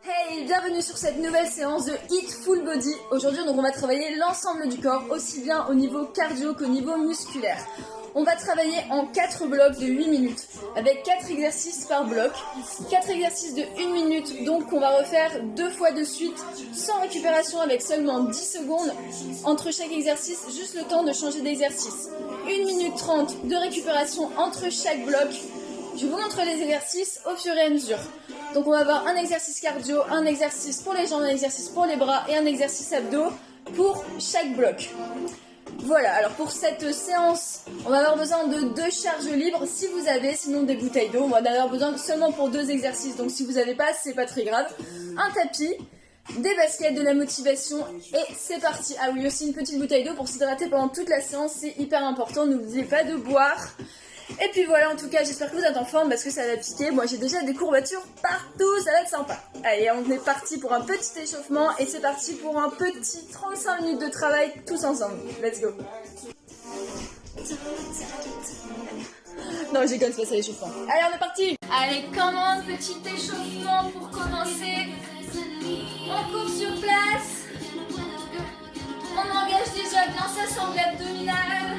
Hey, bienvenue sur cette nouvelle séance de HIIT Full Body. Aujourd'hui, on va travailler l'ensemble du corps, aussi bien au niveau cardio qu'au niveau musculaire. On va travailler en 4 blocs de 8 minutes, avec 4 exercices par bloc. 4 exercices de 1 minute, donc on va refaire 2 fois de suite, sans récupération, avec seulement 10 secondes entre chaque exercice, juste le temps de changer d'exercice. 1 minute 30 de récupération entre chaque bloc. Je vous montre les exercices au fur et à mesure. Donc on va avoir un exercice cardio, un exercice pour les jambes, un exercice pour les bras et un exercice abdos pour chaque bloc. Voilà, alors pour cette séance, on va avoir besoin de 2 charges libres si vous avez, sinon des bouteilles d'eau. On va en avoir besoin seulement pour 2 exercices, donc si vous n'avez pas, c'est pas très grave. Un tapis, des baskets, de la motivation et c'est parti. Ah oui, aussi une petite bouteille d'eau pour s'hydrater pendant toute la séance, c'est hyper important, n'oubliez pas de boire. Et puis voilà, en tout cas, j'espère que vous êtes en forme parce que ça va piquer. Moi, j'ai déjà des courbatures partout, ça va être sympa. Allez, on est parti pour un petit échauffement et c'est parti pour un petit 35 minutes de travail tous ensemble. Let's go. Non, j'ai quand même pas l'échauffement. Allez, on est parti. Allez, commande, petit échauffement pour commencer. On court sur place. On engage déjà bien sa sangle abdominale.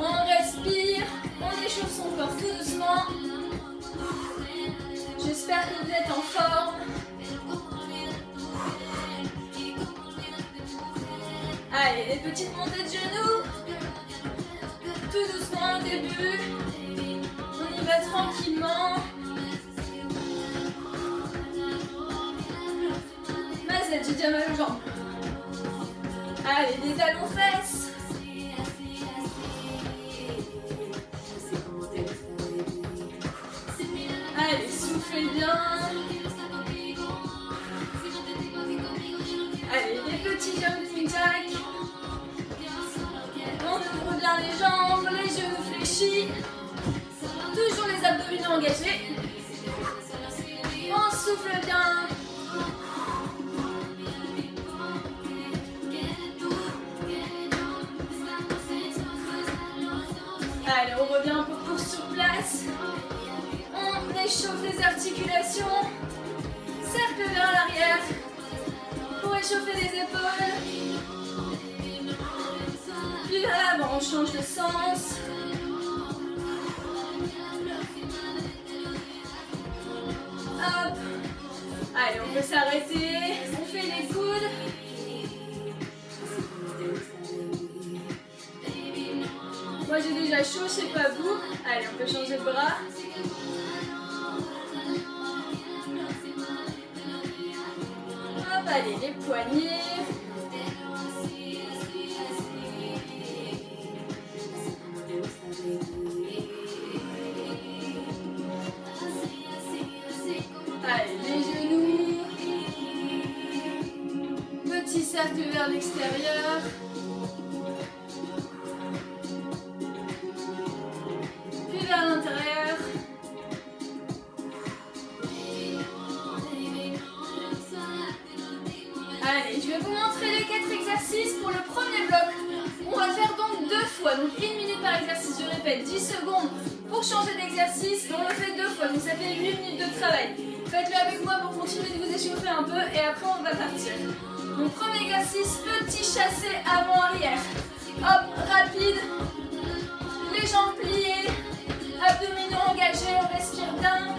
On respire. On échauffe son corps tout doucement. J'espère que vous êtes en forme. Allez, des petites montées de genoux. Tout doucement au début. On y va tranquillement. Mazette, j'ai déjà mal aux jambes. Allez, des talons fesses. Allez, soufflez bien. Allez, des petits jumping jacks. On ouvre bien les jambes, les genoux fléchis. Toujours les abdominaux engagés. On souffle bien. Allez, on revient pour sur place. On échauffe les articulations. Cercle vers l'arrière. Pour échauffer les épaules. Puis à l'avant, on change de sens. Hop. Allez, on peut s'arrêter. On fait les coudes. Moi j'ai déjà chaud, je sais pas vous. Allez, on peut changer de bras. Hop, allez, les poignets. Allez, les genoux. Petit cercle vers l'extérieur. Puis vers l'intérieur. Allez, je vais vous montrer les 4 exercices pour le premier bloc. On va faire donc 2 fois, donc 1 minute par exercice. Je répète, 10 secondes pour changer d'exercice. On le fait 2 fois, donc ça fait 8 minutes de travail. Faites-le avec moi pour continuer de vous échauffer un peu et après on va partir. Donc premier exercice, petit chassé avant-arrière. Hop, rapide. Les jambes pliées, abdominaux engagés, on respire bien.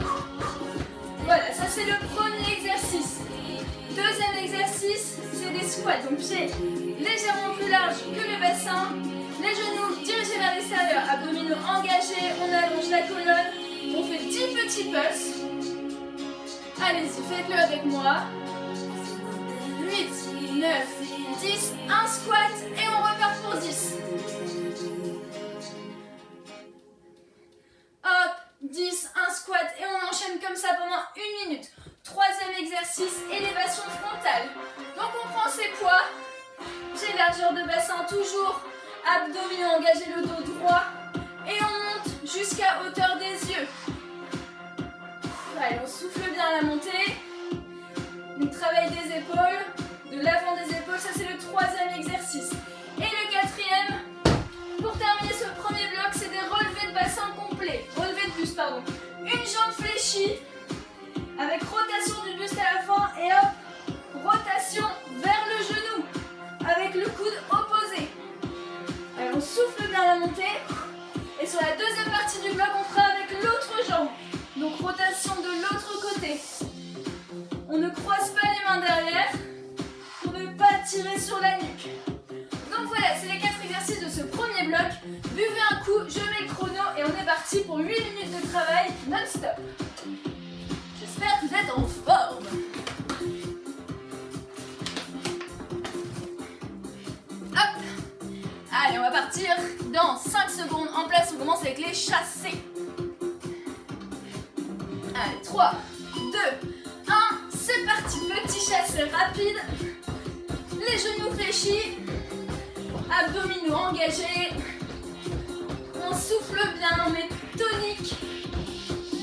Voilà, ça c'est le premier exercice. Deuxième exercice, c'est des squats. Donc pieds légèrement plus larges que le bassin. Les genoux dirigés vers l'extérieur, abdominaux engagés, on allonge la colonne. On fait 10 petits pulses. Allez-y, faites-le avec moi. 8, 9, 10, un squat et on repart pour 10. Hop, 10, un squat et on enchaîne comme ça pendant 1 minute. Troisième exercice, élévation frontale. Donc on prend ses poids, pieds largeur de bassin toujours, abdominaux engagés, le dos droit et on monte jusqu'à hauteur des yeux. Allez, on souffle bien à la montée. On travaille des épaules, de l'avant des épaules, ça c'est le troisième exercice. Et le quatrième, pour terminer ce premier bloc, c'est des relevés de bassin complets. Relevés de buste, pardon. Une jambe fléchie Avec rotation du buste à la fin et hop, rotation vers le genou avec le coude opposé. Alors on souffle bien la montée et sur la deuxième partie du bloc on fera avec l'autre jambe. Donc rotation de l'autre côté. On ne croise pas les mains derrière pour ne pas tirer sur la nuque. Donc voilà, c'est les 4 exercices de ce premier bloc. Buvez un coup, je mets le chrono et on est parti pour 8 minutes de travail non-stop. J'espère que vous êtes en forme. Hop. Allez, on va partir dans 5 secondes. En place, on commence avec les chassés. Allez, 3, 2, 1, c'est parti. Petit chassé rapide. Les genoux fléchis. Abdominaux engagés. On souffle bien, on met tonique.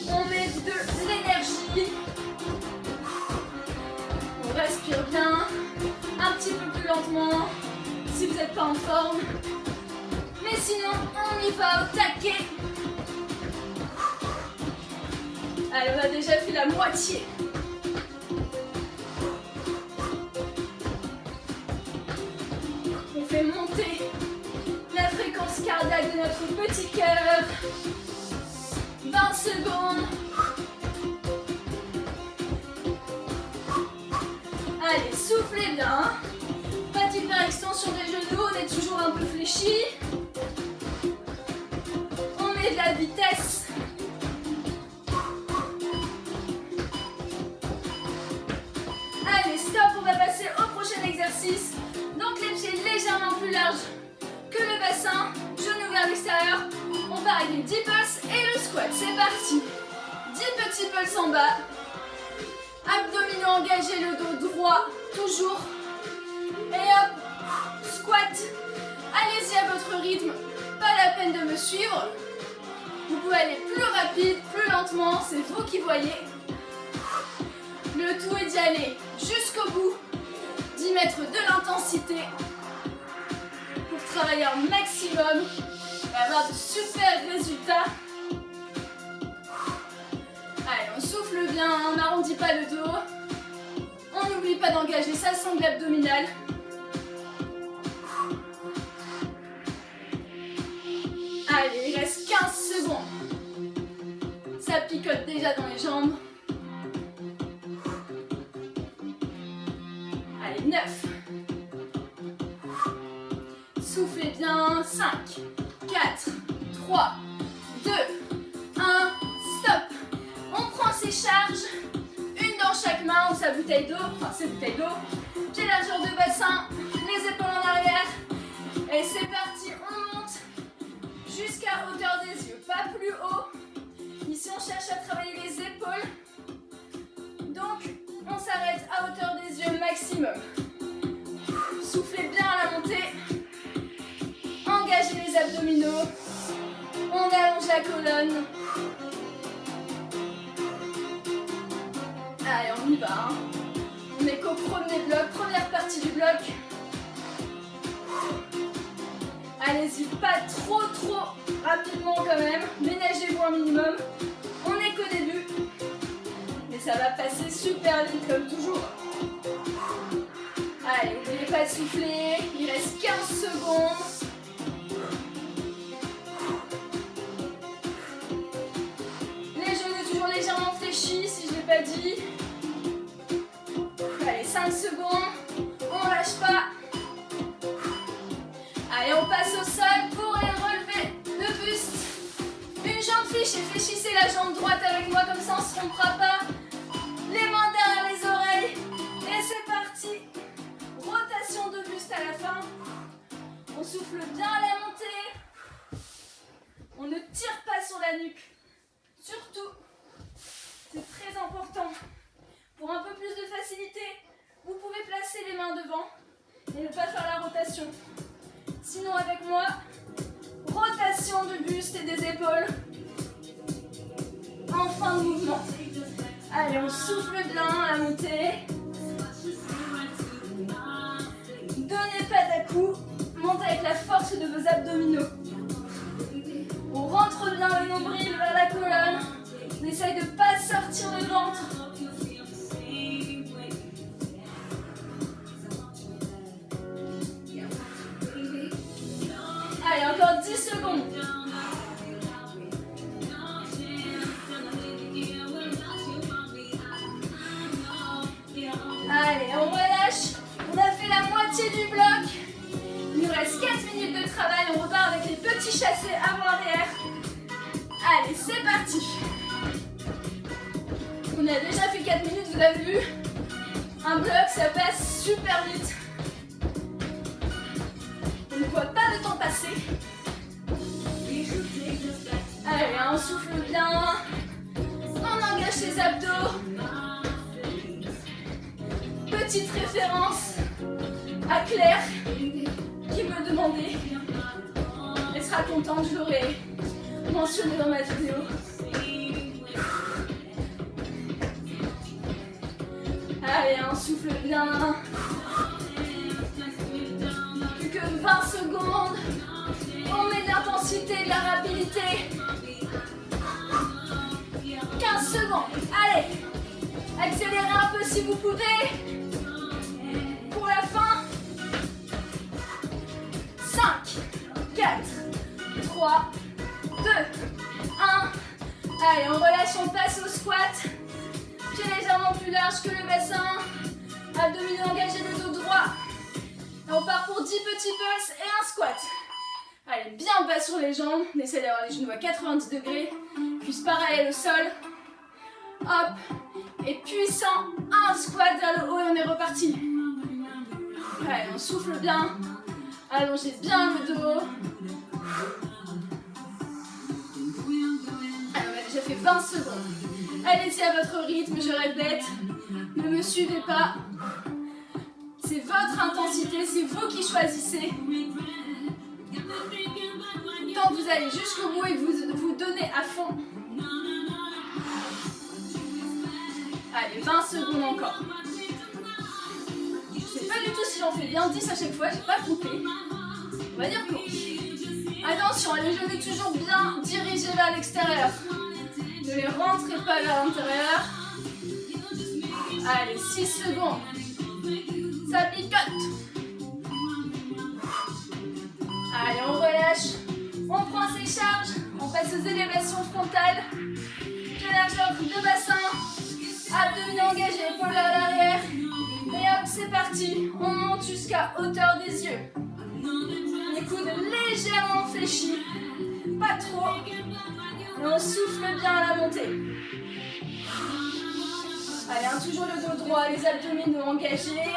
On met de l'énergie. On respire bien. Un petit peu plus lentement si vous n'êtes pas en forme. Mais sinon, on y va au taquet. Allez, on a déjà fait la moitié. On fait monter la fréquence cardiaque de notre petit cœur. 20 secondes. Allez, soufflez bien. Pas d'hyperextension des genoux, on est toujours un peu fléchi. On met de la vitesse. Allez, stop, on va passer au prochain exercice. Donc les pieds légèrement plus larges que le bassin, genoux vers l'extérieur. On part avec les 10 pulses et le squat. C'est parti. 10 petits pulses en bas. Abdominaux engagés, le dos droit, toujours. Et hop, squat. Allez-y à votre rythme, pas la peine de me suivre. Vous pouvez aller plus rapide, plus lentement, c'est vous qui voyez. Le tout est d'y aller jusqu'au bout, d'y mettre de l'intensité pour travailler un maximum et avoir de super résultats. Allez, on souffle bien, on n'arrondit pas le dos. On n'oublie pas d'engager sa sangle abdominale. Allez, il reste 15 secondes. Ça picote déjà dans les jambes. Allez, 9. Soufflez bien. 5, 4, 3, 2, 1. Stop. On prend ses charges. Une dans chaque main ou sa bouteille d'eau. Enfin, ses bouteilles d'eau. Pied largeur de bassin. Les épaules en arrière. Et c'est parti. On monte jusqu'à hauteur des yeux. Pas plus haut. Ici, on cherche à travailler les épaules. Donc, on s'arrête à hauteur des yeux maximum. Soufflez bien à la montée. Engagez les abdominaux. On allonge la colonne. Allez, on y va. Hein. On n'est qu'au premier bloc, première partie du bloc. Allez-y, pas trop rapidement quand même. Ménagez-vous un minimum. On n'est qu'au début. Mais ça va passer super vite comme toujours. Allez, n'oubliez pas de souffler. Il reste 15 secondes. Les genoux toujours légèrement fléchis si je ne l'ai pas dit. Allez, 5 secondes. On lâche pas. Allez, on passe au sol pour les relever le buste. Une jambe fléchie. Fléchissez la jambe droite avec moi, comme ça on ne se trompera pas. Les mains derrière les oreilles. Et c'est parti. Rotation de buste à la fin. On souffle bien à la montée. On ne tire pas sur la nuque. Surtout, c'est très important. Pour un peu plus de facilité, vous pouvez placer les mains devant et ne pas faire la rotation. Sinon avec moi, rotation du buste et des épaules en fin de mouvement. Allez, on souffle bien à la montée. Donnez pas d'à-coups, montez avec la force de vos abdominaux. On rentre bien le nombril vers la colonne. On essaye de ne pas sortir le ventre. Allez, on relâche. On a fait la moitié du bloc. Il nous reste 4 minutes de travail. On repart avec les petits chassés avant-arrière. Allez, c'est parti. On a déjà fait 4 minutes, vous avez vu. Un bloc, ça passe super vite. On ne voit pas le temps passer. Allez, on souffle bien. On engage les abdos. Petite référence à Claire qui me demandait. Elle sera contente, je l'aurai mentionné dans ma vidéo. Allez, on souffle bien. Plus que 20 secondes. On met de l'intensité, de la rapidité. 15 secondes. Allez. Accélérez un peu si vous pouvez. Pour la fin. 5, 4, 3, 2, 1. Allez, on relâche, on passe au squat. Pieds légèrement plus large que le bassin. Abdominaux engagés, le dos droit. Et on part pour 10 petits pulses et un squat. Allez, bien bas sur les jambes. On essaie d'avoir les genoux à 90 degrés. Cuisses parallèles au sol. Hop. Et puissant. Un squat vers le haut et on est reparti. Allez, on souffle bien. Allongez bien le dos. Allez, on a déjà fait 20 secondes. Allez-y à votre rythme, je répète. Ne me suivez pas. C'est votre intensité, c'est vous qui choisissez. Tant que vous allez jusqu'au bout et que vous donnez à fond. Allez, 20 secondes encore. Je sais pas du tout si j'en fais bien 10 à chaque fois, j'ai pas compté. On va dire que oui. Attention, les genoux toujours bien dirigés vers l'extérieur. Ne les rentrez pas vers l'intérieur. Allez, 6 secondes. Ça picote. Allez, on relâche. On prend ses charges. On passe aux élévations frontales. Pieds largeur de bassin. Abdominaux engagés, épaules vers l'arrière. Et hop, c'est parti. On monte jusqu'à hauteur des yeux. Les coudes légèrement fléchis. Pas trop. Et on souffle bien à la montée. Allez, hein, toujours le dos droit, les abdominaux engagés.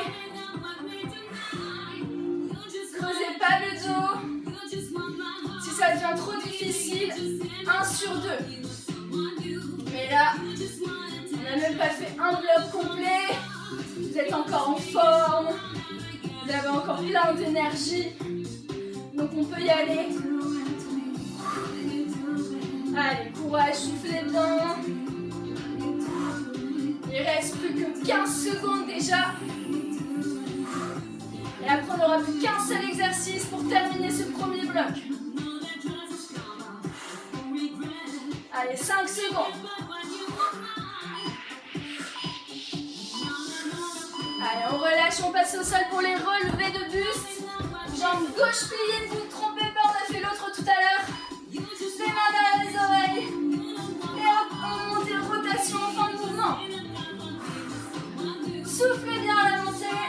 Creusez pas le dos. Si ça devient trop difficile, 1 sur 2. Mais là, on n'a même pas fait un bloc complet. Vous êtes encore en forme. Vous avez encore plein d'énergie. Donc on peut y aller. Allez, courage, soufflez bien. Il reste plus que 15 secondes déjà. Et après, on n'aura plus qu'un seul exercice pour terminer ce premier bloc. Allez, 5 secondes. Allez, on relâche, on passe au sol pour les relevés de buste. Jambe gauche pliée, ne vous trompez pas, on a fait l'autre tout à l'heure. Les mains derrière les oreilles. Et hop, on monte en rotation en fin de mouvement. Soufflez bien à la montée.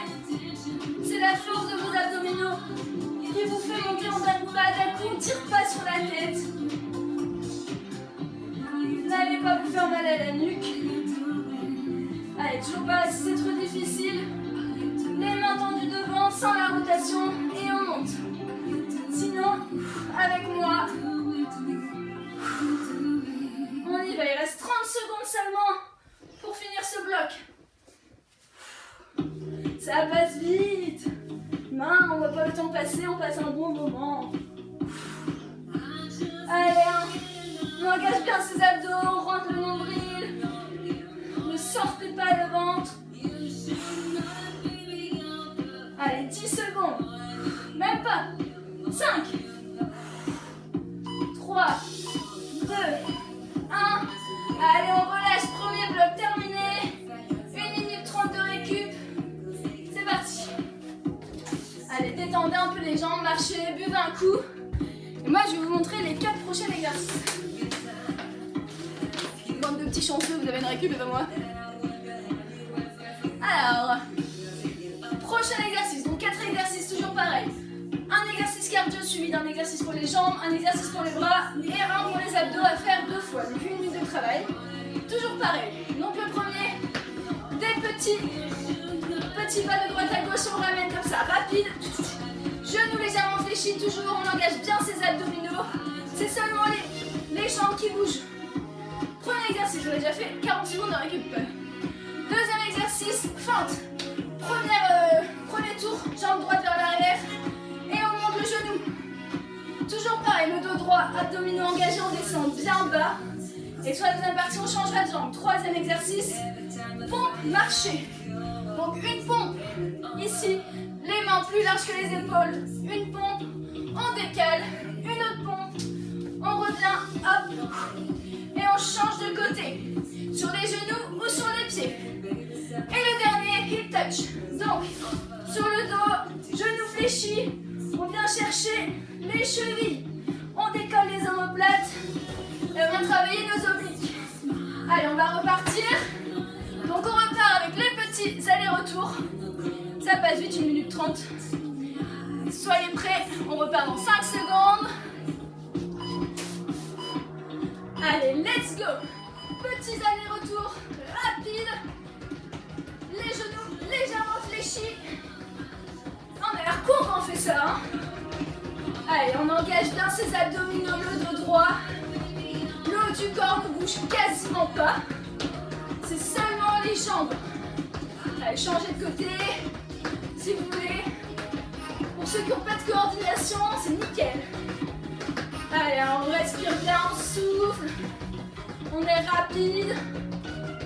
C'est la force de vos abdominaux qui vous fait monter. On ne donne pas d'un coup, on ne tire pas sur la tête. N'allez pas vous faire mal à la nuque. Allez, toujours pas si c'est trop difficile. Les mains tendues devant, sans la rotation, et on monte. Sinon, avec moi, on y va. Il reste 30 secondes seulement pour finir ce bloc. Ça passe vite. Non, on ne voit pas le temps passer, on passe un bon moment. Allez, hein. On engage bien ses abdos, on rentre le nombril. Ne sortez pas le ventre. Allez, 10 secondes. Même pas. 5, 3, 2, 1. Allez, on relâche. Premier bloc terminé. 1 minute 30 de récup. C'est parti. Allez, détendez un peu les jambes, marchez, buvez un coup. Et moi, je vais vous montrer les 4 prochains exercices. Bande de petits chanceux, vous avez une récup, et pas moi. Alors, exercice cardio suivi d'un exercice pour les jambes, un exercice pour les bras et un pour les abdos à faire 2 fois. Donc 1 minute de travail. Toujours pareil. Donc le premier, des petits pas de droite à gauche, on ramène comme ça, rapide. Genoux légèrement fléchis, toujours, on engage bien ses abdominaux. C'est seulement les jambes qui bougent. Premier exercice, on a déjà fait 40 secondes de récup. Deuxième exercice, fente. Premier tour, jambe droite vers l'arrière. Et on monte le genou. Toujours pareil, le dos droit, abdominaux engagés, on descend bien bas. Et sur la deuxième partie, on changera de jambe. Troisième exercice, pompe, marcher. Donc une pompe, ici, les mains plus larges que les épaules. Une pompe, on décale. Une autre pompe, on revient, hop. Et on change de côté. Sur les genoux ou sur les pieds. Et le dernier, hip touch. Donc, sur le dos, genoux fléchis, on vient chercher les chevilles. On décolle les omoplates et on vient travailler nos obliques. Allez, on va repartir. Donc on repart avec les petits allers-retours. Ça passe vite, 1 minute 30. Soyez prêts, on repart dans 5 secondes. Allez, let's go. Petits allers-retours rapides. Les genoux légèrement fléchis. On a l'air con quand on fait ça. Hein. Allez, on engage bien ses abdominaux, le dos droit. Le haut du corps ne bouge quasiment pas. C'est seulement les jambes. Allez, changez de côté, si vous voulez. Pour ceux qui n'ont pas de coordination, c'est nickel. Allez, on respire bien, on souffle. On est rapide.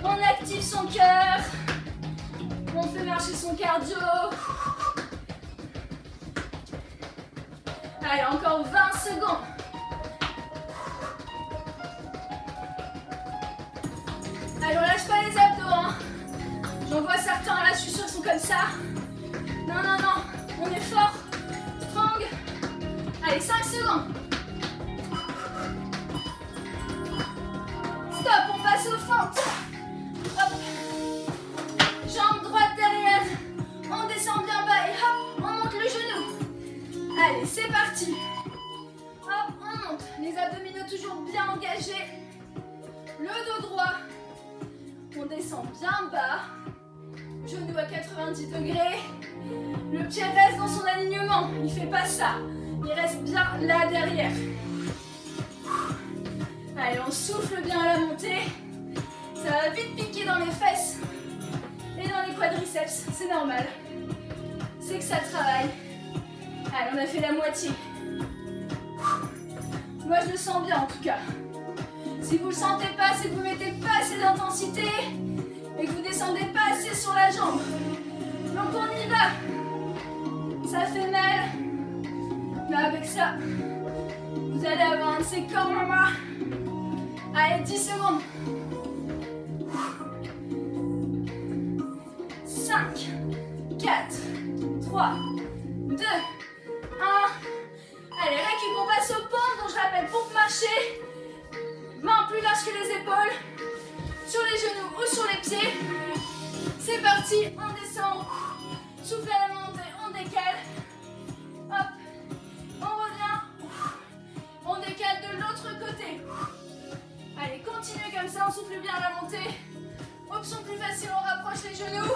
On active son cœur. On fait marcher son cardio. Allez, encore 20 secondes. Allez, on lâche pas les abdos, hein. J'en vois certains là, je suis sûre qu'ils sont comme ça. Non, non, non, on est fort. Strong. Allez, 5 secondes. Stop, on passe aux fentes. Hop. Jambe droite derrière. On descend bien bas et hop, on monte le genou. Allez, c'est parti. Hop, on monte. Les abdominaux toujours bien engagés. Le dos droit. On descend bien bas. Genou à 90 degrés. Le pied reste dans son alignement. Il ne fait pas ça. Il reste bien là derrière. Allez, on souffle bien à la montée. Ça va vite piquer dans les fesses et dans les quadriceps. C'est normal. C'est que ça travaille. Allez, on a fait la moitié. Moi, je le sens bien en tout cas. Si vous ne le sentez pas, c'est que vous ne mettez pas assez d'intensité et que vous ne descendez pas assez sur la jambe. Donc on y va. Ça fait mal. Mais avec ça, vous allez avoir un de ces corps mamas. Allez, 10 secondes. 5, 4, 3, 2, 1. Allez, récup, on passe aux pompes. Donc je rappelle, pompe marcher. Mains plus larges que les épaules, sur les genoux ou sur les pieds. C'est parti, on descend, souffle à la montée, on décale. Hop, on revient, on décale de l'autre côté. Allez, continuez comme ça, on souffle bien à la montée. Option plus facile, on rapproche les genoux.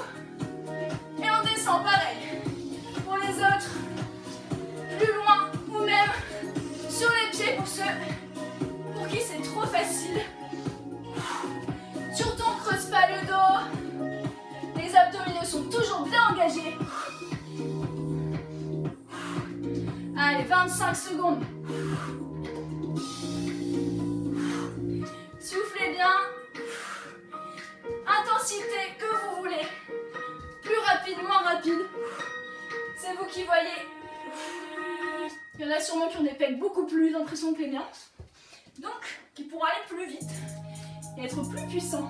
Et on descend, pareil. Pour les autres, plus loin ou même sur les pieds pour ceux pour qui c'est trop facile. Surtout on creuse pas le dos. Les abdominaux sont toujours bien engagés. Allez, 25 secondes. Soufflez bien. Intensité que vous voulez. Plus rapide, moins rapide. C'est vous qui voyez. Il y en a sûrement qui ont des pecs beaucoup plus impressionnants que les miens. Donc, qui pourront aller plus vite et être plus puissants.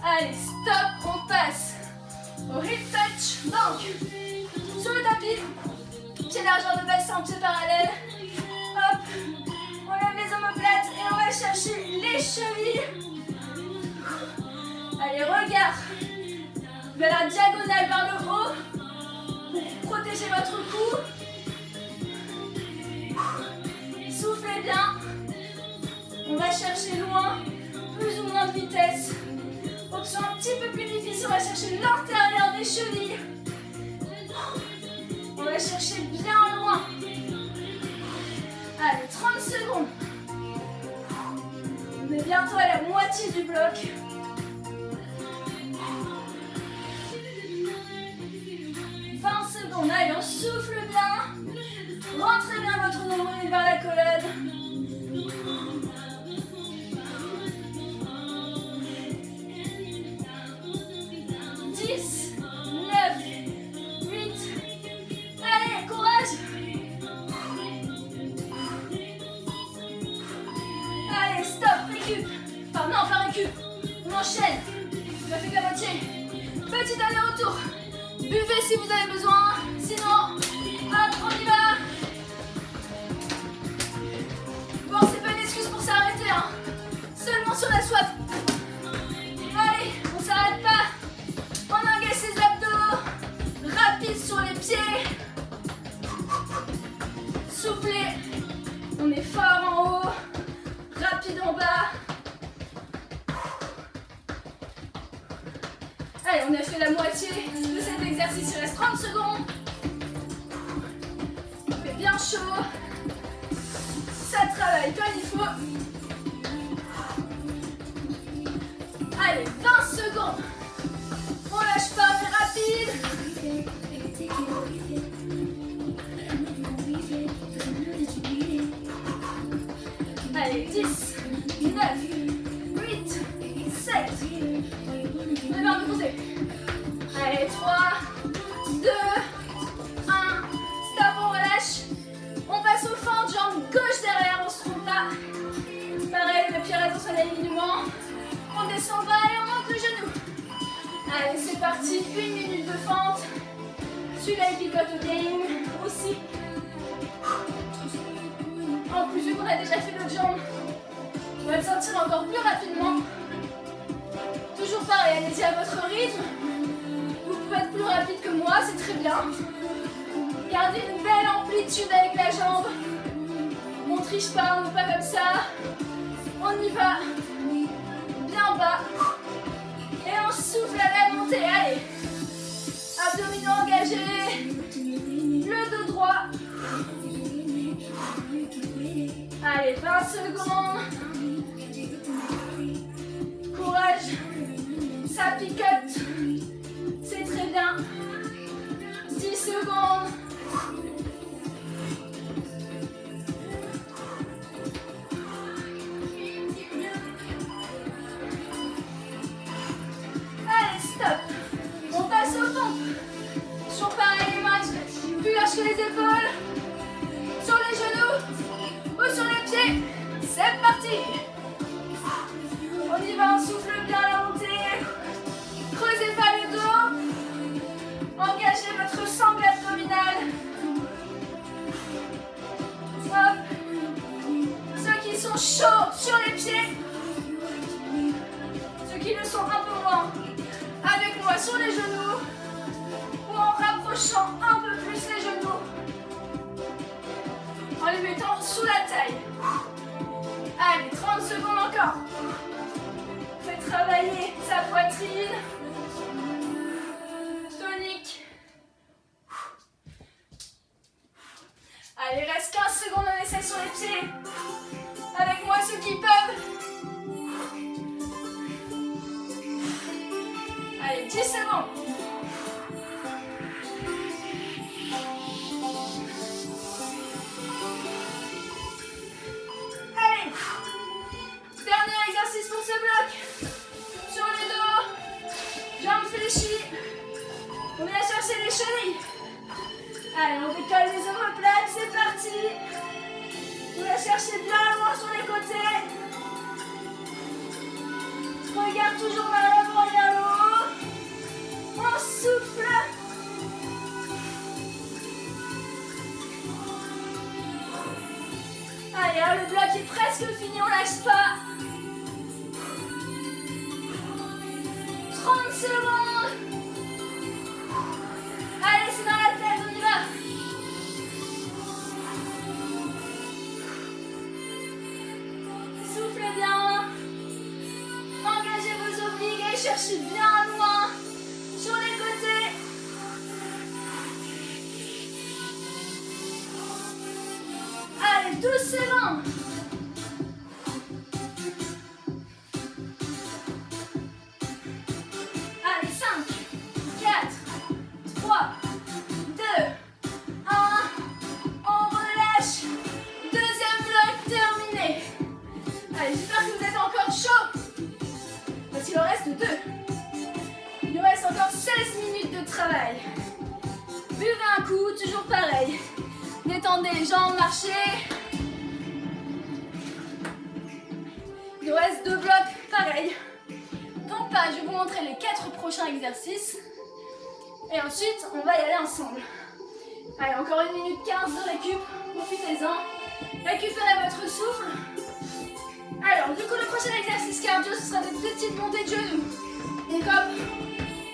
Allez, stop, on passe au hip touch. Donc, sur le tapis, pied largeur de bassin, pied parallèle. Hop, on lève les omoplates et on va chercher les chevilles. Allez, regard vers la diagonale, vers le haut. Pour protéger protégez votre cou. Soufflez bien. On va chercher loin, plus ou moins de vitesse. Option un petit peu plus difficile, on va chercher l'intérieur des chevilles. On va chercher bien loin. Allez, 30 secondes. On est bientôt à la moitié du bloc. 20 secondes. Allez, on souffle bien. Rentrez bien votre nombril vers la colonne. 10, 9, 8. Allez, courage. Allez, stop, récup. Enfin, non, pas récup. On enchaîne. On a fait que la moitié. Petit aller-retour. Buvez si vous avez besoin. Sinon, hop, on y va. Bon, c'est pas une excuse pour s'arrêter, hein. Seulement sur la soif. Allez, on s'arrête pas. On engage ses abdos. Rapide sur les pieds. Soufflez. On est fort en haut. Rapide en bas. Allez, on a fait la moitié de cet exercice. Il reste 30 secondes. Il fait bien chaud. Ça travaille comme il faut. Allez, 20 secondes. On lâche pas, on est rapide. Allez, 10, 9, 8, 7. On est bien de pousser. Allez, 3, 2, 1. Stop, on relâche. On passe au fente, jambe gauche derrière, on se trompe pas. Pareil, le pied reste dans son alignement. On descend bas et on monte le genou. Allez, c'est parti, 1 minute de fente. Celui-là, il picote au game aussi. En plus, vu qu'on a déjà fait l'autre jambe, on va le sentir encore plus rapidement. Toujours pareil, allez-y à votre rythme. Vous pouvez être plus rapide que moi, c'est très bien. Gardez une belle amplitude avec la jambe. On triche pas, on n'est pas comme ça. On y va. Bien bas. Et on souffle à la montée. Allez. Abdominaux engagés. Le dos droit. Allez, 20 secondes. Courage. Ça picote. C'est très bien. 10 secondes. Allez, stop. On passe au pompes. Toujours pareil, les mains plus larges que les épaules. Sur les genoux ou sur les pieds. C'est parti. On y va, on souffle bien la montée. Creusez pas le dos. Engagez votre sangle abdominale. Hop. Ceux qui sont chauds sur les pieds. Ceux qui le sont un peu moins. Avec moi sur les genoux. Ou en rapprochant un peu plus les genoux. En les mettant sous la taille. Allez, 30 secondes encore. Faites travailler sa poitrine. Tonique. Allez, il reste 15 secondes, on essaie sur les pieds. Avec moi, ceux qui peuvent. Allez, 10 secondes. Allez. Dernier exercice pour ce bloc. Sur le dos. Jambes fléchies. On vient chercher les chevilles. Allez, on décolle les omoplates, c'est parti. On va chercher bien loin sur les côtés. Regarde toujours vers l'avant et vers le haut. On souffle. Allez, hein, le bloc est presque fini, on lâche pas. 30 secondes. Allez, c'est dans la tête, on y va. chercher bien loin sur les côtés. Allez, doucement. Allez, 5, 4, 3, 2, 1. On relâche. Deuxième bloc terminé. Allez, j'espère que vous êtes encore chaud. Parce qu'il en reste 2. Il nous reste encore 16 minutes de travail. Buvez un coup, toujours pareil. Détendez les jambes, marchez. Il nous reste 2 blocs, pareil. Donc je vais vous montrer les 4 prochains exercices. Et ensuite, on va y aller ensemble. Allez, encore 1 minute 15 de récup. Profitez-en. Récupérez votre souffle. Alors, du coup, le prochain exercice cardio, ce sera des petites montées de genoux. Donc hop,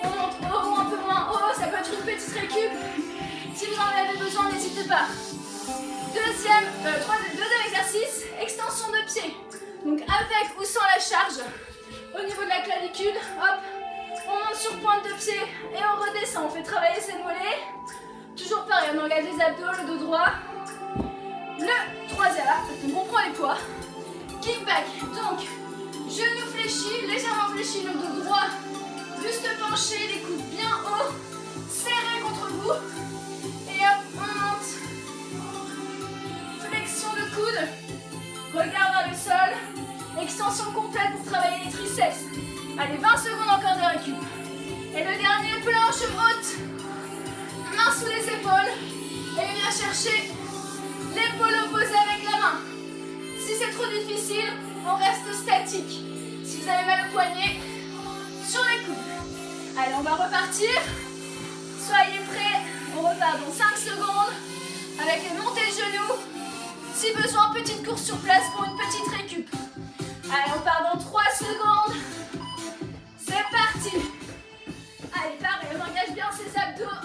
on monte haut, un peu moins haut. Ça peut être une petite récup. Si vous en avez besoin, n'hésitez pas. Deuxième exercice, extension de pied. Donc avec ou sans la charge, au niveau de la clavicule, hop, on monte sur pointe de pied et on redescend. On fait travailler ses mollets. Toujours pareil, on engage les abdos, le dos droit. Le troisième, donc on prend les poids. Kickback, donc genoux fléchis, légèrement fléchis, le dos droit. Buste penché, les coudes bien hauts, serrés contre vous. Et hop, on monte. Flexion de coude. Regard vers le sol. Extension complète pour travailler les triceps. Allez, 20 secondes encore de récup. Et le dernier, planche haute. Main sous les épaules. Et viens chercher l'épaule opposée avec la main. Si c'est trop difficile, on reste statique. Si vous avez mal au poignet, sur les coudes. Allez, on va repartir. Soyez prêts. On repart dans 5 secondes avec les montées de genoux. Si besoin, petite course sur place pour une petite récup. Allez, on part dans 3 secondes. C'est parti. Allez, pareil, on engage bien ses abdos.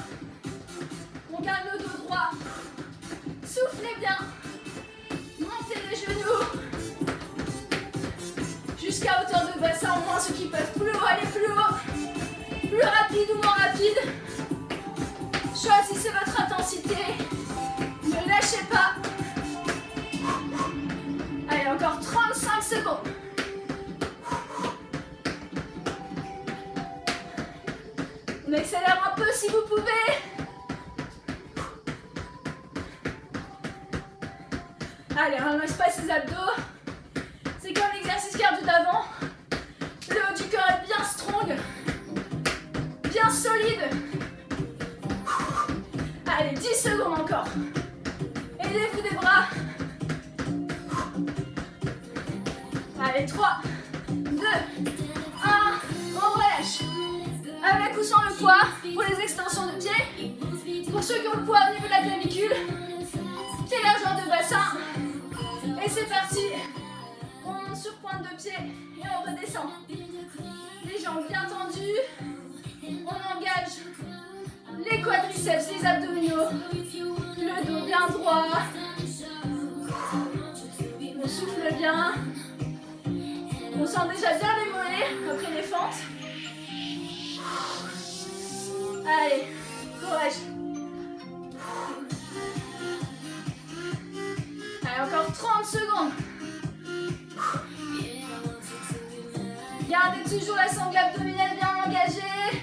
On garde le dos droit. Soufflez bien. Montez les genoux. Jusqu'à hauteur de bassin, au moins ceux qui peuvent plus haut, aller plus haut. Plus rapide ou moins rapide. Choisissez votre intensité. Ne lâchez pas. Allez, encore 35 secondes. On accélère un peu si vous pouvez. Allez, on ne lâche pas ses abdos. C'est comme l'exercice cardio d'avant. Le haut du corps est bien strong. Bien solide. Allez, 10 secondes encore. Aidez-vous des bras. Allez, 3, 2, 1. On relâche. Avec ou sans le poids pour les extensions de pied. Pour ceux qui ont le poids au niveau de la clavicule. Pied largeur de bassin. Et c'est parti. On monte sur pointe de pied et on redescend. Les jambes bien tendues. On engage les quadriceps, les abdominaux. Le dos bien droit. On souffle bien. On sent déjà bien les mollets après les fentes. Allez, courage. Allez, encore 30 secondes. Gardez toujours la sangle abdominale bien engagée.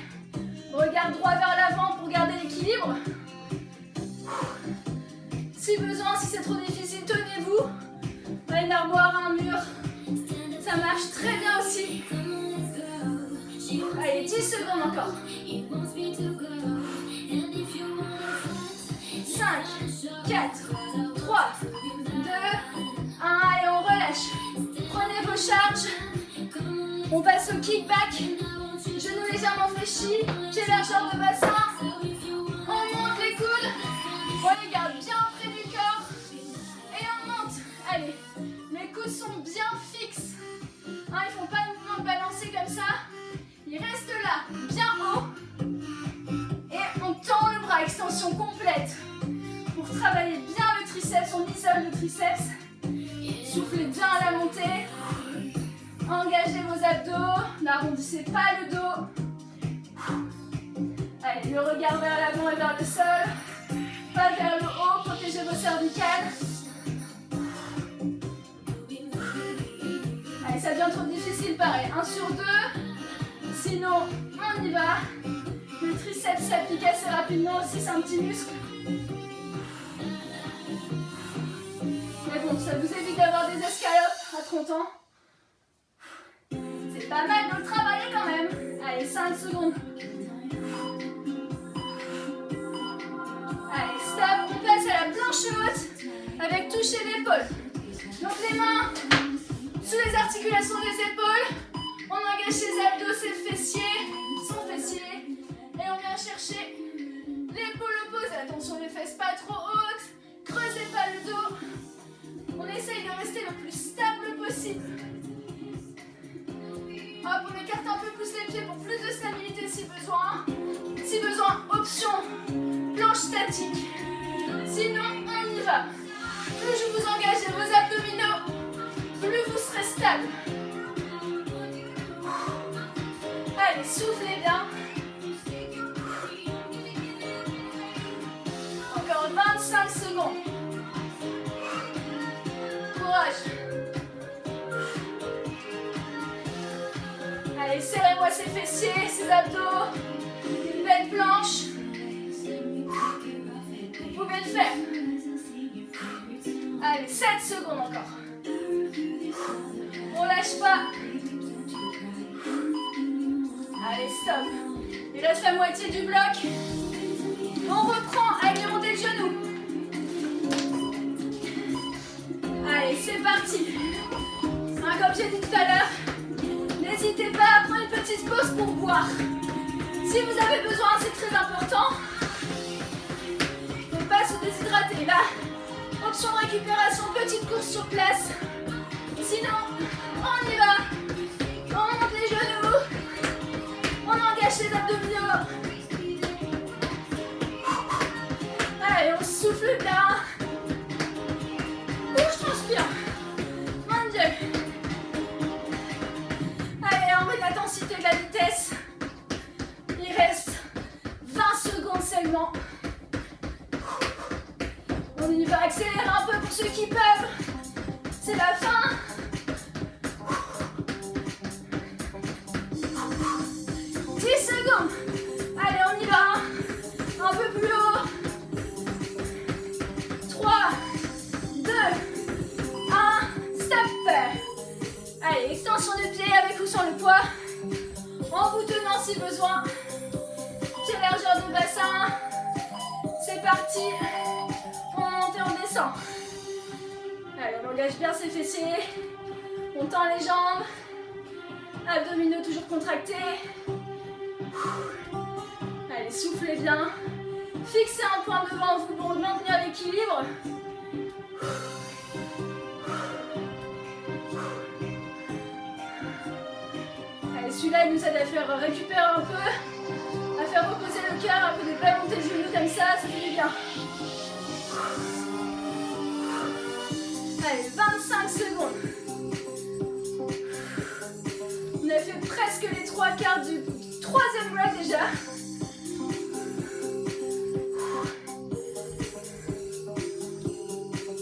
Regard droit vers l'avant pour garder l'équilibre. Si besoin, si c'est trop difficile, tenez-vous. Une armoire, un mur. Ça marche très bien aussi. Allez, 10 secondes encore. 5, 4, 3, 2, 1. Et on relâche. Prenez vos charges. On passe au kickback. Genoux légèrement fléchis. Pied largeur de bassin. On monte les coudes. On les garde bien près du corps. Et on monte. Allez, les coudes sont bien fixes. Hein, ils ne font pas de mouvement de balancer comme ça. Ils restent là, bien haut. Et on tend le bras, extension complète. Pour travailler bien le triceps, on isole le triceps. Soufflez bien à la montée. Engagez vos abdos. La Arrondissez pas le dos. Allez, le regard vers l'avant et vers le sol. Pas vers le haut, protégez vos cervicales. Allez, ça devient trop difficile, pareil. 1 sur 2. Sinon, on y va. Le triceps s'applique assez rapidement aussi, c'est un petit muscle. Mais bon, ça vous évite d'avoir des escalopes à 30 ans. C'est pas mal de le travailler quand même. Allez, 5 secondes. Allez, stop. On passe à la planche haute avec toucher l'épaule. Donc les mains sous les articulations des épaules. On engage ses abdos, ses fessiers, son fessier. Et on vient chercher l'épaule opposée. Attention, les fesses pas trop hautes. Creusez pas le dos. On essaye de rester le plus stable possible. Hop, on écarte un peu plus les pieds pour plus de stabilité si besoin. Si besoin, option, planche statique. Sinon, on y va. Plus je vous engage à vos abdominaux, plus vous serez stable. Allez, soufflez bien. Encore 25 secondes. Courage. Allez, serrez-moi ces fessiers, ces abdos. Une belle planche. Vous pouvez le faire. Allez, 7 secondes encore. On lâche pas. Allez, stop. Il reste la moitié du bloc. On reprend avec le monté de genoux. Allez, c'est parti. Comme j'ai dit tout à l'heure, n'hésitez pas à prendre une petite pause pour boire. Si vous avez besoin, c'est très important. Ne pas se déshydrater. Là, option de récupération, petite course sur place. Sinon, on y va. On monte les genoux. On engage les abdominaux. Allez, on souffle bien. Ouh, je transpire. Mon Dieu. Allez, on met de l'intensité, de la vitesse. Il reste 20 secondes seulement. On y va, accélérer un peu pour ceux qui peuvent. C'est la fin. 10 secondes. Allez, on y va. Un peu plus haut. 3, 2, 1. Stop. Allez, extension de pied avec ou sans le poids. En vous tenant si besoin. Petite largeur de bassin. C'est parti. On monte et on descend. Allez, on engage bien ses fessiers. On tend les jambes. Abdominaux toujours contractés. Allez, soufflez bien. Fixez un point devant vous pour maintenir l'équilibre. Allez, celui-là, il nous aide à faire récupérer un peu, à faire reposer le cœur, un peu de pas monter les genoux comme ça fait du bien. Allez, 25 secondes. On a fait presque les 3/4 du 3e bloc déjà.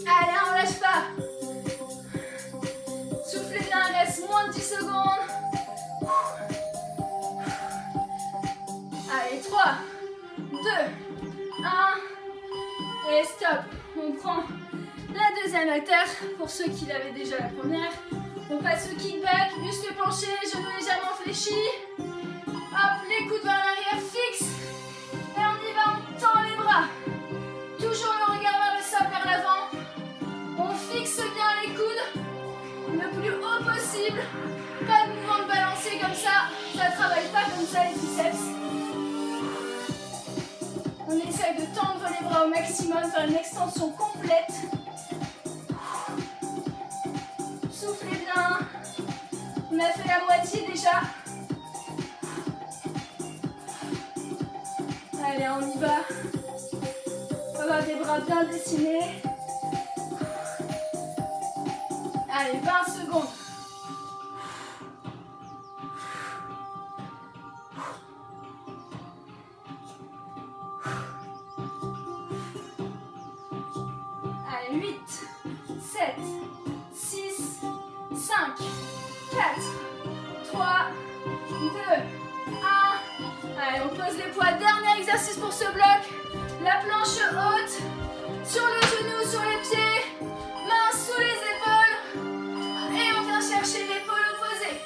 Allez, on lâche pas. Soufflez bien, il reste moins de 10 secondes. Allez, 3, 2, 1. Et stop. On prend la deuxième haltère pour ceux qui l'avaient déjà la première. On passe au kickback, buste penché, genoux légèrement fléchis. Hop, les coudes vers l'arrière, fixe. Et on y va, on tend les bras. Toujours le regard vers le sol, vers l'avant. On fixe bien les coudes, le plus haut possible. Pas de mouvement de balancer comme ça, ça ne travaille pas comme ça les biceps. On essaye de tendre les bras au maximum, faire une extension complète. Soufflez bien. On a fait la moitié déjà. Allez, on y va. On va avoir des bras bien dessinés. Allez, 20 secondes. 2, 1. Allez, on pose les poids. Dernier exercice pour ce bloc. La planche haute. Sur le genou, sur les pieds. Mains sous les épaules. Et on vient chercher l'épaule opposée.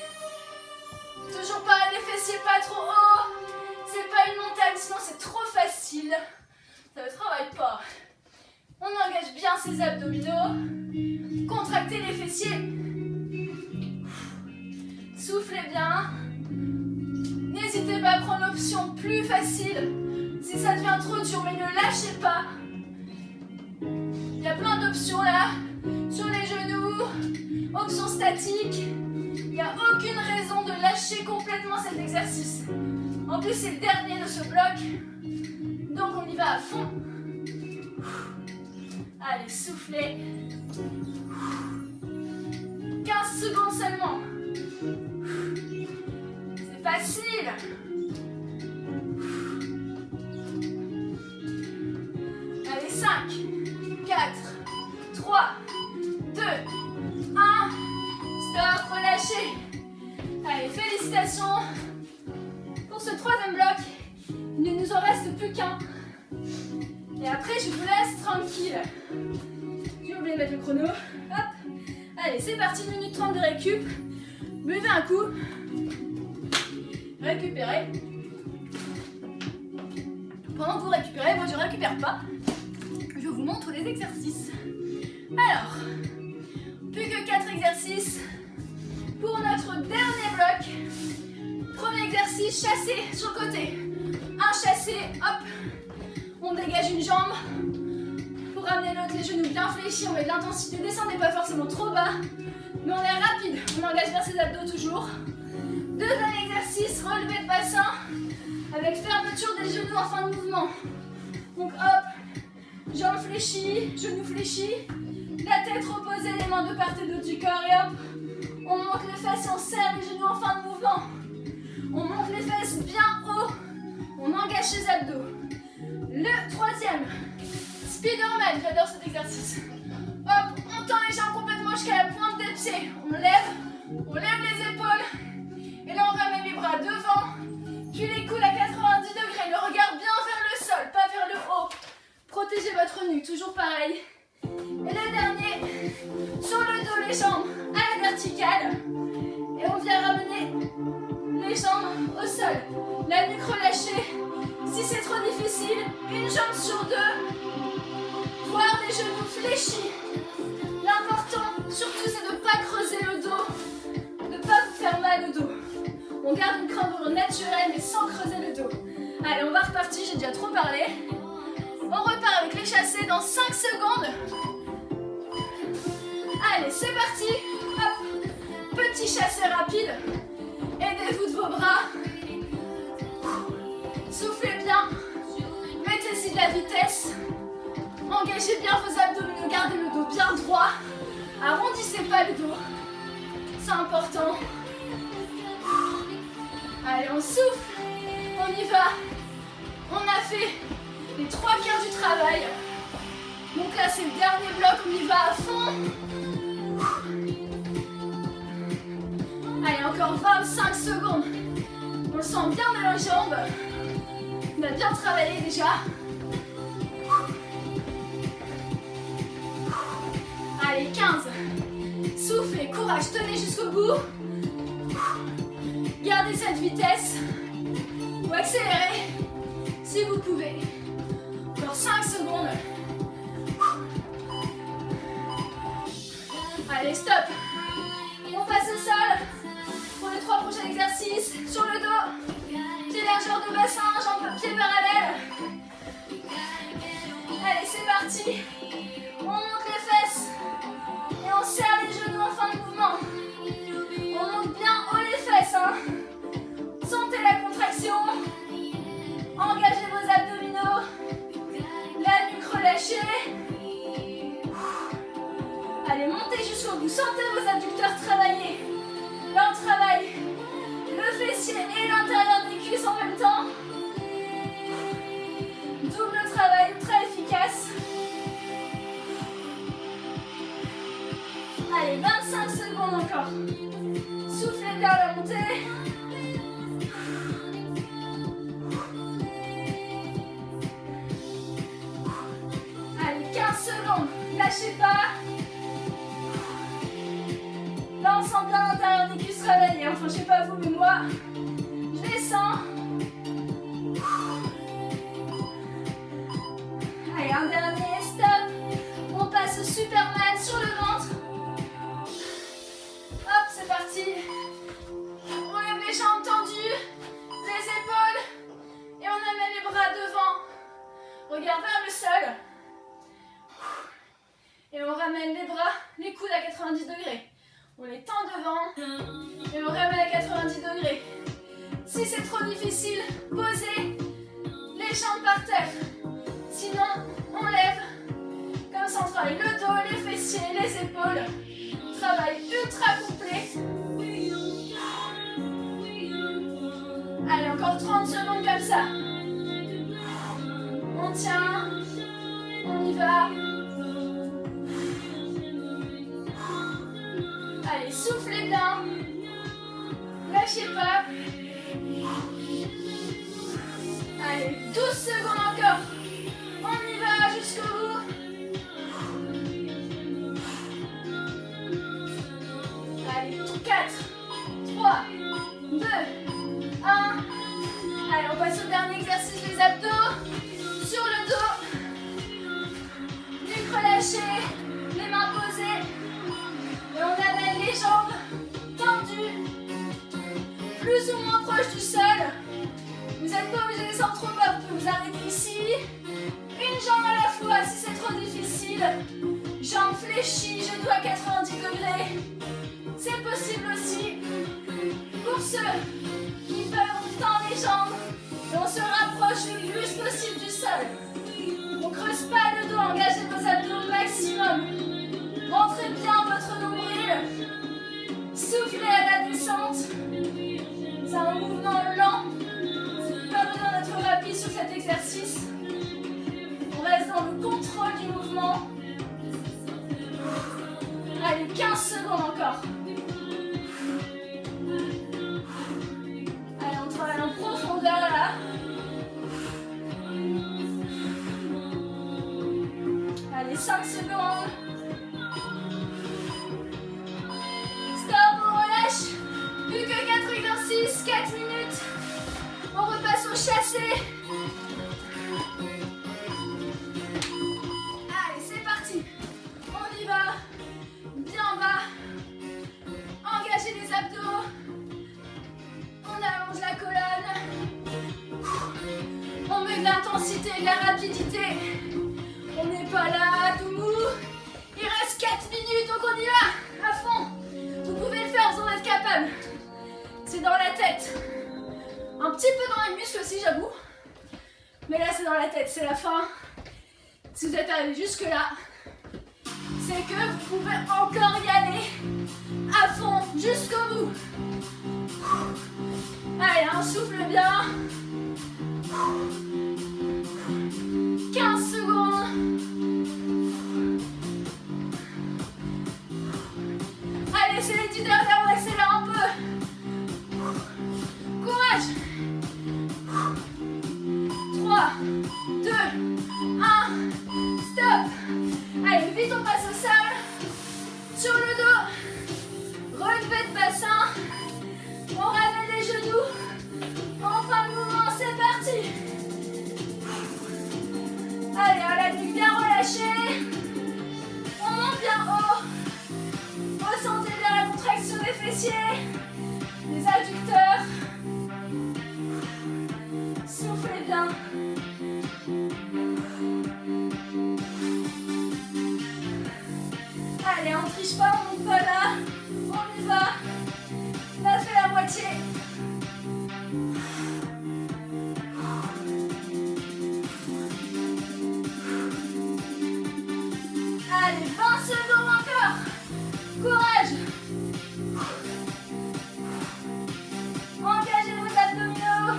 Toujours pareil, les fessiers pas trop haut. C'est pas une montagne, sinon c'est trop facile. Ça ne travaille pas. On engage bien ses abdominaux. Contractez les fessiers. Soufflez bien. N'hésitez pas à prendre l'option plus facile. Si ça devient trop dur, mais ne lâchez pas. Il y a plein d'options là. Sur les genoux, option statique. Il n'y a aucune raison de lâcher complètement cet exercice. En plus, c'est le dernier de ce bloc. Donc on y va à fond. Allez, soufflez. 15 secondes seulement. C'est facile. Allez, 5, 4, 3, 2, 1. Stop, relâchez. Allez, félicitations. Pour ce troisième bloc, il ne nous en reste plus qu'un. Et après, je vous laisse tranquille. J'ai oublié de mettre le chrono. Hop. Allez, c'est parti, 1 minute 30 de récup. Buvez un coup. Récupérez. Pendant que vous récupérez, moi je ne récupère pas. Je vous montre les exercices. Alors, plus que 4 exercices pour notre dernier bloc. Premier exercice, chassé sur le côté. Un chassé, hop. On dégage une jambe. Pour ramener l'autre, les genoux bien fléchis, on met de l'intensité. Descendez pas forcément trop bas, mais on est rapide. On engage bien ses abdos toujours. Deuxième exercice, relevé de bassin avec fermeture des genoux en fin de mouvement. Donc hop, jambes fléchies, genoux fléchis, la tête reposée, les mains de part et d'autre du corps et hop, on monte les fesses et on serre les genoux en fin de mouvement. On monte les fesses bien haut, on engage ses abdos. Le troisième, Spiderman, j'adore cet exercice. Hop, on tend les jambes complètement jusqu'à la pointe des pieds. On lève les épaules. Et là, on ramène les bras devant. Puis les coudes à 90 degrés. Le regard bien vers le sol, pas vers le haut. Protégez votre nuque, toujours pareil. Et le dernier, sur le dos, les jambes à la verticale. Et on vient ramener les jambes au sol. La nuque relâchée. Si c'est trop difficile, une jambe sur deux. Voire des genoux fléchis. L'important, surtout, c'est de ne pas creuser le dos. De ne pas vous faire mal au dos. On garde une cambrure naturelle, mais sans creuser le dos. Allez, on va repartir, j'ai déjà trop parlé. On repart avec les chassés dans 5 secondes. Allez, c'est parti. Hop. Petit chassé rapide. Aidez-vous de vos bras. Soufflez bien. Mettez-y de la vitesse. Engagez bien vos abdominaux. Gardez le dos bien droit. Arrondissez pas le dos. C'est important. Allez, on souffle. On y va. On a fait les 3/4 du travail. Donc là, c'est le dernier bloc. On y va à fond. Allez, encore 25 secondes. On le sent bien dans les jambes. On a bien travaillé déjà. Allez, 15. Soufflez, courage, tenez jusqu'au bout. Gardez cette vitesse. Ou accélérez si vous pouvez. Encore 5 secondes. Allez, stop. On passe au sol pour les 3 prochains exercices. Sur le dos, pied largeur de bassin, jambes pieds parallèles. Allez, c'est parti. On monte les fesses et on serre les genoux en fin de mouvement. On monte bien haut les fesses. Hein. Sentez la contraction. Engagez vos abdominaux. La nuque relâchée. Allez, montez jusqu'au bout. Sentez vos adducteurs travailler. Là, on travaille le fessier et l'intérieur des cuisses en même temps. Double travail, ultra efficace. Allez, 25 secondes encore. Soufflez bien la montée. je sais pas vous, mais moi, je descends. Allez, un dernier, stop. On passe au Superman sur le ventre. Hop, c'est parti. On lève les jambes tendues, les épaules, et on amène les bras devant. Regarde vers le sol. Et on ramène les bras, les coudes à 90 degrés. On les tend devant et on ramène à 90 degrés. Si c'est trop difficile, posez les jambes par terre. Sinon, on lève. Comme ça, on travaille le dos, les fessiers, les épaules. Travail ultra complet. Allez, encore 30 secondes comme ça. On tient. On y va. Allez, soufflez bien. Lâchez pas. Allez, 12 secondes encore. On y va jusqu'au bout. Allez, 4, 3, 2, 1. Allez, on passe au dernier exercice, les abdos. Sur le dos. Nuque relâchée. Les mains posées. Et on amène les jambes tendues. Plus ou moins proches du sol. Vous n'êtes pas obligé de descendre trop bas. Vous pouvez vous arrêter ici. Une jambe à la fois si c'est trop difficile. Jambes fléchies, genoux à 90 degrés. C'est possible aussi. Pour ceux qui peuvent, on tend les jambes et on se rapproche le plus possible du sol. On ne creuse pas le dos, engagez vos abdos au maximum. Rentrez bien votre nombril. Soufflez à la descente. C'est un mouvement lent. Pas besoin d'être rapide sur cet exercice. On reste dans le contrôle du mouvement. Allez, 15 secondes encore. Allez, on travaille en profondeur là. Allez, 5 secondes. Stop, on relâche. Plus que 4 exercices, 4 minutes. On repasse au chassé. Allez, c'est parti. On y va. Bien bas. Engagez les abdos. On allonge la colonne. On met de l'intensité, de la rapidité. On n'est pas là, tout mou. Il reste 4 minutes, donc on y va. À fond. Vous pouvez le faire, vous en êtes capable. C'est dans la tête. Un petit peu dans les muscles aussi, j'avoue. Mais là, c'est dans la tête, c'est la fin. Si vous êtes arrivé jusque là, c'est que vous pouvez encore y aller à fond, jusqu'au bout. Allez, on souffle bien. 15 secondes. Allez, c'est les 10 dernières, on accélère un peu. Courage. 3, 2, 1, stop. Allez, vite, on passe au sol. Sur le dos. Relevé de bassin. On ramène les genoux. En fin de mouvement, c'est parti. Allez, à la nuque bien relâchée. On monte bien haut. Ressentez bien la contraction des fessiers, des adducteurs. Soufflez bien. Allez, on ne triche pas, on monte pas là. On y va. On a fait la moitié. Allez, 20 secondes encore. Courage. Engagez vos abdominaux.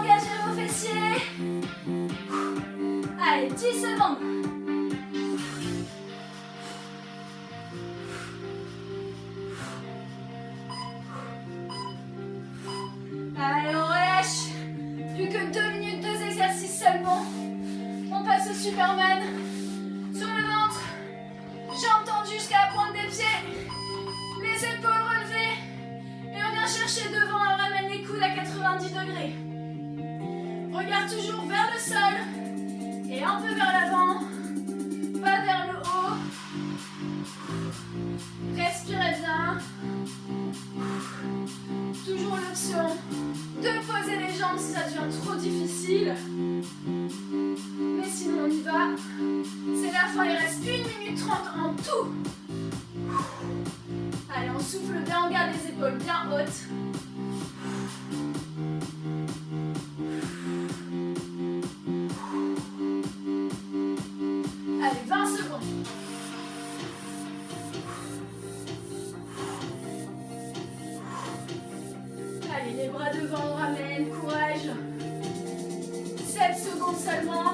Engagez vos fessiers. Allez, 10 secondes. Allez, on relâche. Plus que 2 minutes, 2 exercices seulement. On passe au Superman. Sur le ventre. Jambes tendues jusqu'à la pointe des pieds. Les épaules relevées. Et chercher devant, ramène les coudes à 90 degrés. Regarde toujours vers le sol et un peu vers l'avant, pas vers le haut. Respirez bien. Toujours l'option de poser les jambes si ça devient trop difficile. Mais sinon on y va. C'est la fin, il reste 1 minute 30 en tout. Allez, on souffle bien, on garde les épaules bien hautes. Allez, 20 secondes. Allez, les bras devant, on ramène, courage. 7 secondes seulement.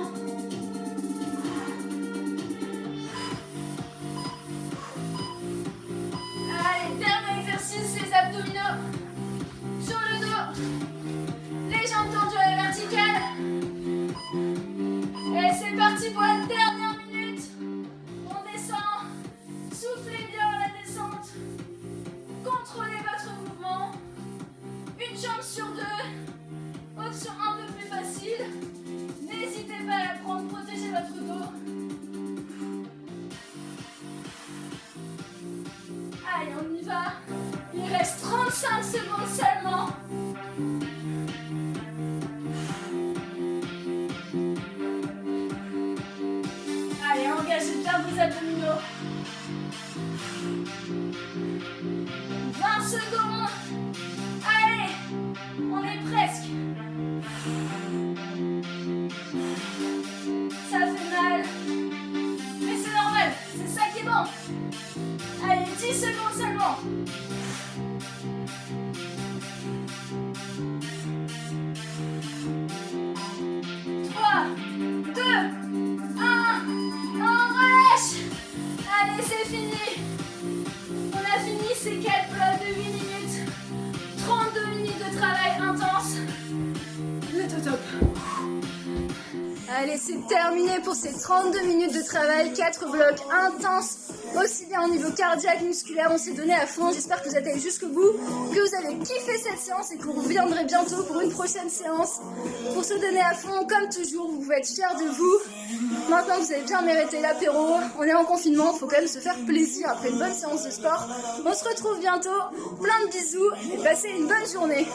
Allez, dernier exercice, les abdominaux sur le dos. Les jambes tendues à la verticale. Et c'est parti pour la dernière minute. On descend. Soufflez bien la descente. Contrôlez votre mouvement. Une jambe sur deux. Option un peu plus facile. N'hésitez pas à la prendre, protégez votre dos. Allez, on y va. Il reste 35 secondes seulement. Allez, engagez bien vos abdominaux. 20 secondes. Allez, on est presque. Ça fait mal. Mais c'est normal, c'est ça qui est bon. Allez, 10 secondes seulement. Trois, 2, 1. On relâche. Allez, c'est fini. On a fini ces 4 blocs de 8 minutes. 32 minutes de travail intense. Le top. Allez, c'est terminé pour ces 32 minutes de travail, 4 blocs intenses, aussi bien au niveau cardiaque, musculaire, on s'est donné à fond. J'espère que vous êtes allés jusqu'au bout, que vous avez kiffé cette séance et que vous reviendrez bientôt pour une prochaine séance. Pour se donner à fond, comme toujours, vous pouvez être fiers de vous. Maintenant que vous avez bien mérité l'apéro, on est en confinement, il faut quand même se faire plaisir après une bonne séance de sport. On se retrouve bientôt, plein de bisous et passez une bonne journée.